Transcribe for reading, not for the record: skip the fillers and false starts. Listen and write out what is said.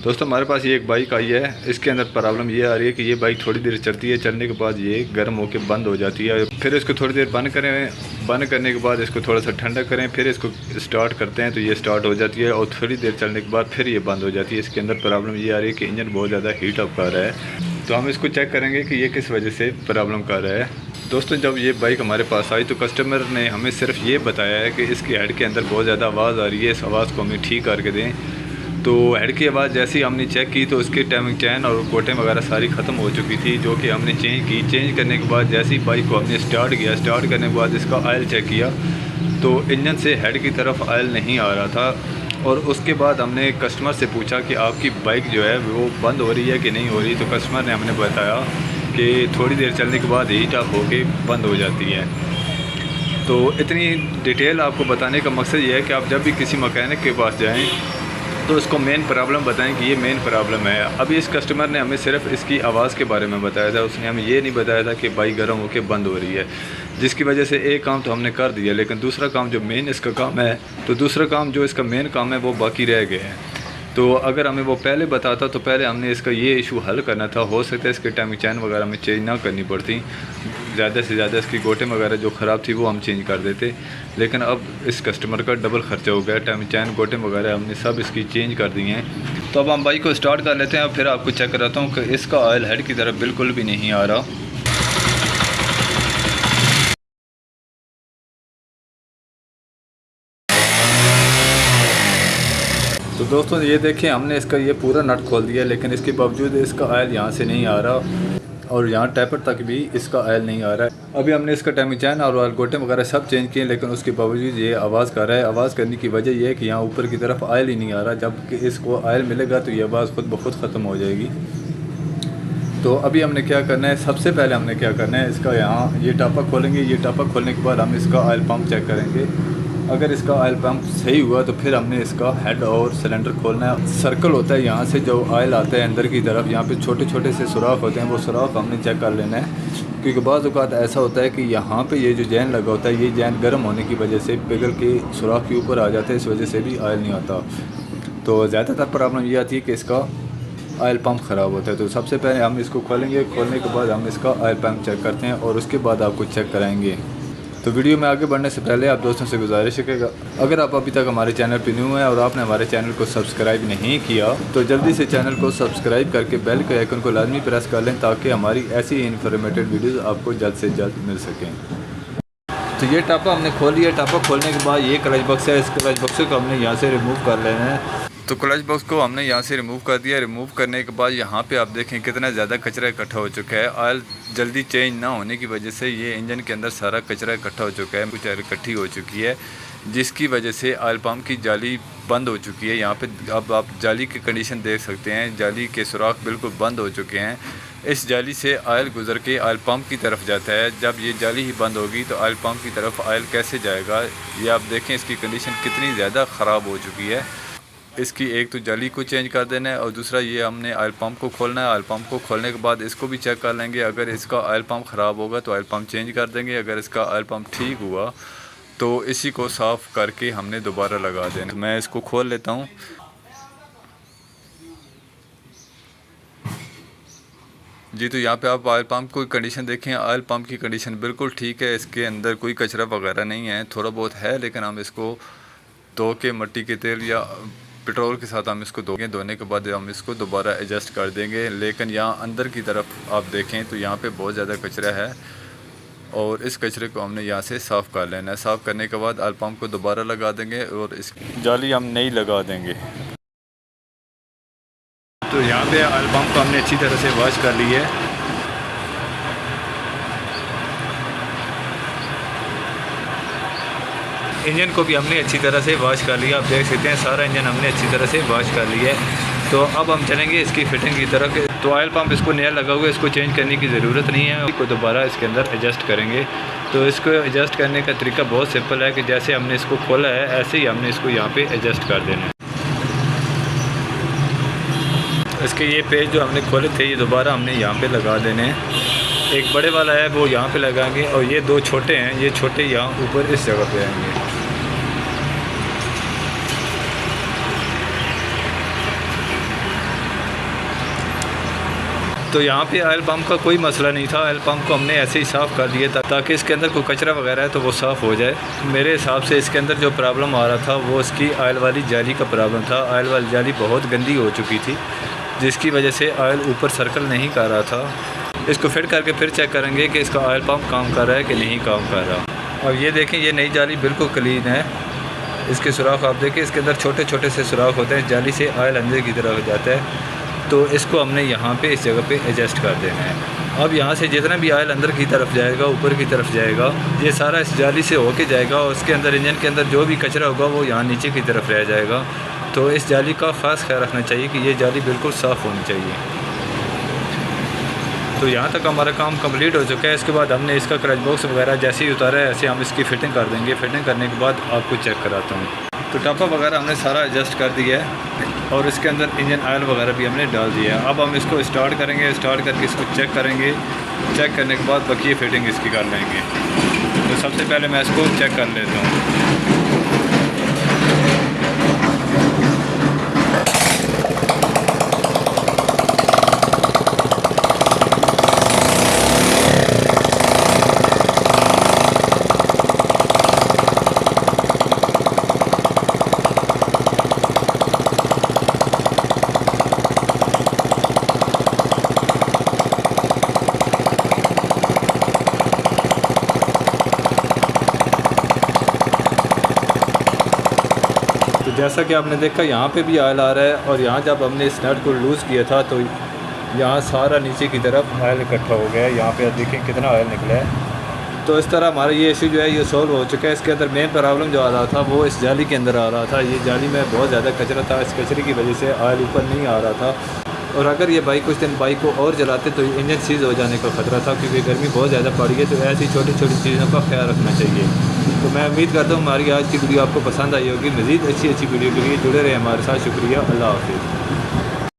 दोस्तों हमारे पास ये एक बाइक आई है। इसके अंदर प्रॉब्लम ये आ रही है कि ये बाइक थोड़ी देर चलती है, चलने के बाद ये गर्म होकर बंद हो जाती है। फिर इसको थोड़ी देर बंद करें, बंद करने के बाद इसको थोड़ा सा ठंडा करें, फिर इसको स्टार्ट करते हैं तो ये स्टार्ट हो जाती है और थोड़ी देर चलने के बाद फिर ये बंद हो जाती है। इसके अंदर प्रॉब्लम ये आ रही है कि इंजन बहुत ज़्यादा हीट अप कर रहा है। तो हम इसको चेक करेंगे कि ये किस वजह से प्रॉब्लम कर रहा है। दोस्तों जब ये बाइक हमारे पास आई तो कस्टमर ने हमें सिर्फ ये बताया है कि इसकी हेड के अंदर बहुत ज़्यादा आवाज़ आ रही है, इस आवाज़ को हमें ठीक करके दें। तो हेड की आवाज़ जैसे ही हमने चेक की तो उसकी टाइमिंग चैन और कोटें वगैरह सारी ख़त्म हो चुकी थी, जो कि हमने चेंज की। चेंज करने के बाद जैसे ही बाइक को हमने स्टार्ट किया, स्टार्ट करने के बाद इसका ऑयल चेक किया तो इंजन से हेड की तरफ ऑयल नहीं आ रहा था। और उसके बाद हमने कस्टमर से पूछा कि आपकी बाइक जो है वो बंद हो रही है कि नहीं हो रही। तो कस्टमर ने हमें बताया कि थोड़ी देर चलने के बाद हीट अप होके बंद हो जाती है। तो इतनी डिटेल आपको बताने का मकसद ये है कि आप जब भी किसी मैकेनिक के पास जाएं तो उसको मेन प्रॉब्लम बताएं कि ये मेन प्रॉब्लम है। अभी इस कस्टमर ने हमें सिर्फ इसकी आवाज़ के बारे में बताया था, उसने हमें ये नहीं बताया था कि बाइक गर्म होकर बंद हो रही है, जिसकी वजह से एक काम तो हमने कर दिया, लेकिन दूसरा काम जो मेन इसका काम है, तो दूसरा काम जो इसका मेन काम है वो बाकी रह गए हैं। तो अगर हमें वो पहले बताता तो पहले हमने इसका ये इशू हल करना था। हो सकता है इसके टाइमिंग चैन वगैरह हमें चेंज ना करनी पड़ती, ज़्यादा से ज़्यादा इसकी गोटें वगैरह जो ख़राब थी वो हम चेंज कर देते। लेकिन अब इस कस्टमर का डबल ख़र्चा हो गया, टाइमिंग चैन गोटें वगैरह हमने सब इसकी चेंज कर दी हैं। तो अब हम बाइक को स्टार्ट कर लेते हैं और फिर आपको चेक कराता हूँ कि इसका ऑयल हेड की तरफ बिल्कुल भी नहीं आ रहा। तो दोस्तों ये देखें, हमने इसका ये पूरा नट खोल दिया, लेकिन इसके बावजूद इसका ऑयल यहाँ से नहीं आ रहा और यहाँ टैपर तक भी इसका ऑयल नहीं आ रहा है। अभी हमने इसका टाइमिंग चैन और ऑयल गोटे वगैरह सब चेंज किए, लेकिन उसके बावजूद ये आवाज़ कर रहा है। आवाज़ करने की वजह यह है कि यहाँ ऊपर की तरफ ऑयल ही नहीं आ रहा। जब इसको ऑयल मिलेगा तो ये आवाज़ खुद ब खुद ख़त्म हो जाएगी। तो अभी हमने क्या करना है, सबसे पहले हमने क्या करना है, इसका यहाँ ये टापा खोलेंगे। ये टापा खोलने के बाद हम इसका ऑयल पम्प चेक करेंगे। अगर इसका ऑयल पंप सही हुआ तो फिर हमने इसका हेड और सिलेंडर खोलना है। सर्कल होता है यहाँ से जो ऑयल आता है अंदर की तरफ, यहाँ पे छोटे छोटे से सुराख होते हैं, वो सुराख हमने चेक कर लेना है। क्योंकि बाज़ औक़ात ऐसा होता है कि यहाँ पे ये जो जैन लगा होता है, ये जैन गर्म होने की वजह से पिघल के सुराख के ऊपर आ जाता है, इस वजह से भी ऑयल नहीं आता। तो ज़्यादातर प्रॉब्लम ये आती है कि इसका ऑयल पंप ख़राब होता है। तो सबसे पहले हम इसको खोलेंगे, खोलने के बाद हम इसका ऑयल पंप चेक करते हैं और उसके बाद आपको चेक कराएँगे। तो वीडियो में आगे बढ़ने से पहले आप दोस्तों से गुजारिश है कि अगर आप अभी तक हमारे चैनल पर न्यू हैं और आपने हमारे चैनल को सब्सक्राइब नहीं किया तो जल्दी से चैनल को सब्सक्राइब करके बेल के आइकन को लाजमी प्रेस कर लें, ताकि हमारी ऐसी इन्फॉर्मेटिव वीडियोस आपको जल्द से जल्द मिल सकें। तो ये टापा हमने खोल लिया। टापा खोलने के बाद ये क्लच बॉक्स है, इस क्लच बॉक्स को हमने यहाँ से रिमूव कर लेना है। तो क्लच बॉक्स को हमने यहाँ से रिमूव कर दिया। रिमूव करने के बाद यहाँ पे आप देखें कितना ज़्यादा कचरा इकट्ठा हो चुका है। ऑयल जल्दी चेंज ना होने की वजह से ये इंजन के अंदर सारा कचरा इकट्ठा हो चुका है, कुछ इकट्ठी हो चुकी है, जिसकी वजह से ऑयल पम्प की जाली बंद हो चुकी है। यहाँ पे अब आप जाली की कंडीशन देख सकते हैं, जाली के सुराख बिल्कुल बंद हो चुके हैं। इस जाली से ऑयल गुजर के ऑयल पम्प की तरफ जाता है। जब ये जाली ही बंद होगी तो ऑयल पम्प की तरफ ऑयल कैसे जाएगा, ये आप देखें इसकी कंडीशन कितनी ज़्यादा ख़राब हो चुकी है। इसकी एक तो जाली को चेंज कर देना है और दूसरा ये हमने ऑयल पंप को खोलना है। ऑयल पंप को खोलने के बाद इसको भी चेक कर लेंगे। अगर इसका ऑयल पंप ख़राब होगा तो ऑयल पंप चेंज कर देंगे। अगर इसका ऑयल पंप ठीक हुआ तो इसी को साफ़ करके हमने दोबारा लगा देना। मैं इसको खोल लेता हूँ। जी तो यहाँ पे आप ऑयल पंप की कंडीशन देखें। ऑयल पंप की कंडीशन बिल्कुल ठीक है, इसके अंदर कोई कचरा वगैरह नहीं है, थोड़ा बहुत है, लेकिन हम इसको धो के मट्टी के तेल या पेट्रोल के साथ हम इसको धोने के बाद हम इसको दोबारा एडजस्ट कर देंगे। लेकिन यहाँ अंदर की तरफ आप देखें तो यहाँ पे बहुत ज़्यादा कचरा है और इस कचरे को हमने यहाँ से साफ़ कर लेना है। साफ़ करने के बाद ऑयल पंप को दोबारा लगा देंगे और इस जाली हम नई लगा देंगे। तो यहाँ पे ऑयल पंप को हमने अच्छी तरह से वॉश कर ली है। इंजन को भी हमने अच्छी तरह से वॉश कर लिया। आप देख सकते हैं सारा इंजन हमने अच्छी तरह से वॉश कर लिया है। तो अब हम चलेंगे इसकी फिटिंग की तरफ। तो ऑयल पंप इसको नया लगा हुआ है, इसको चेंज करने की ज़रूरत नहीं है, इसको दोबारा इसके अंदर एडजस्ट करेंगे। तो इसको एडजस्ट करने का तरीका बहुत सिंपल है कि जैसे हमने इसको खोला है ऐसे ही हमने इसको यहाँ पे एडजस्ट कर देना है। इसके ये पेज जो हमने खोले थे ये दोबारा हमने यहाँ पे लगा देने हैं। एक बड़े वाला है वो यहाँ पे लगाएंगे और ये दो छोटे हैं, ये छोटे यहाँ ऊपर इस जगह पे आएंगे। तो यहाँ पे ऑयल पम्प का कोई मसला नहीं था। ऑयल पम्प को हमने ऐसे ही साफ़ कर दिया था ताकि इसके अंदर कोई कचरा वगैरह है तो वो साफ़ हो जाए। मेरे हिसाब से इसके अंदर जो प्रॉब्लम आ रहा था वो इसकी ऑयल वाली जाली का प्रॉब्लम था। ऑयल वाली जाली बहुत गंदी हो चुकी थी जिसकी वजह से ऑयल ऊपर सर्कल नहीं कर रहा था। इसको फिट करके फिर चेक करेंगे कि इसका ऑयल पम्प काम कर रहा है कि नहीं काम कर रहा। और ये देखें, ये नई जाली बिल्कुल क्लीन है। इसके सुराख आप देखें, इसके अंदर छोटे छोटे से सुराख होते हैं, जाली से ऑयल अंदर की तरफ हो जाता है। तो इसको हमने यहाँ पे इस जगह पे एडजस्ट कर देना है। अब यहाँ से जितना भी ऑयल अंदर की तरफ जाएगा, ऊपर की तरफ जाएगा, ये सारा इस जाली से होके जाएगा और उसके अंदर इंजन के अंदर जो भी कचरा होगा वो यहाँ नीचे की तरफ रह जाएगा। तो इस जाली का ख़ास ख्याल रखना चाहिए कि ये जाली बिल्कुल साफ़ होनी चाहिए। तो यहाँ तक हमारा काम कंप्लीट हो चुका है। इसके बाद हमने इसका क्लच बॉक्स वगैरह जैसे ही उतारा है ऐसे हम इसकी फ़िटिंग कर देंगे। फ़िटिंग करने के बाद आपको चेक कराता हूँ। तो टॉपअप वगैरह हमने सारा एडजस्ट कर दिया है और इसके अंदर इंजन ऑयल वगैरह भी हमने डाल दिया है। अब हम इसको स्टार्ट करेंगे। स्टार्ट करके इसको चेक करेंगे। चेक करने के बाद बाकी फ़िटिंग इसकी कर लेंगे। तो सबसे पहले मैं इसको चेक कर लेता हूँ। जैसा कि आपने देखा यहाँ पे भी ऑयल आ रहा है और यहाँ जब हमने इस नट को लूज़ किया था तो यहाँ सारा नीचे की तरफ ऑयल इकट्ठा हो गया है। यहाँ पे देखें कितना ऑयल निकला है। तो इस तरह हमारा ये इशू जो है ये सॉल्व हो चुका है। इसके अंदर मेन प्रॉब्लम जो आ रहा था वो इस जाली के अंदर आ रहा था। ये जाली में बहुत ज़्यादा कचरा था। इस कचरे की वजह से ऑयल ऊपर नहीं आ रहा था और अगर ये बाइक कुछ दिन बाइक को और जलाते तो इंजन सीज़ हो जाने का ख़तरा था क्योंकि गर्मी बहुत ज़्यादा पड़ गई। तो ऐसी छोटी छोटी चीज़ों का ख्याल रखना चाहिए। तो मैं उम्मीद करता हूँ हमारी आज की वीडियो आपको पसंद आई होगी। मज़ीद अच्छी वीडियो के लिए जुड़े रहे हमारे साथ। शुक्रिया। अल्लाह हाफ़िज़।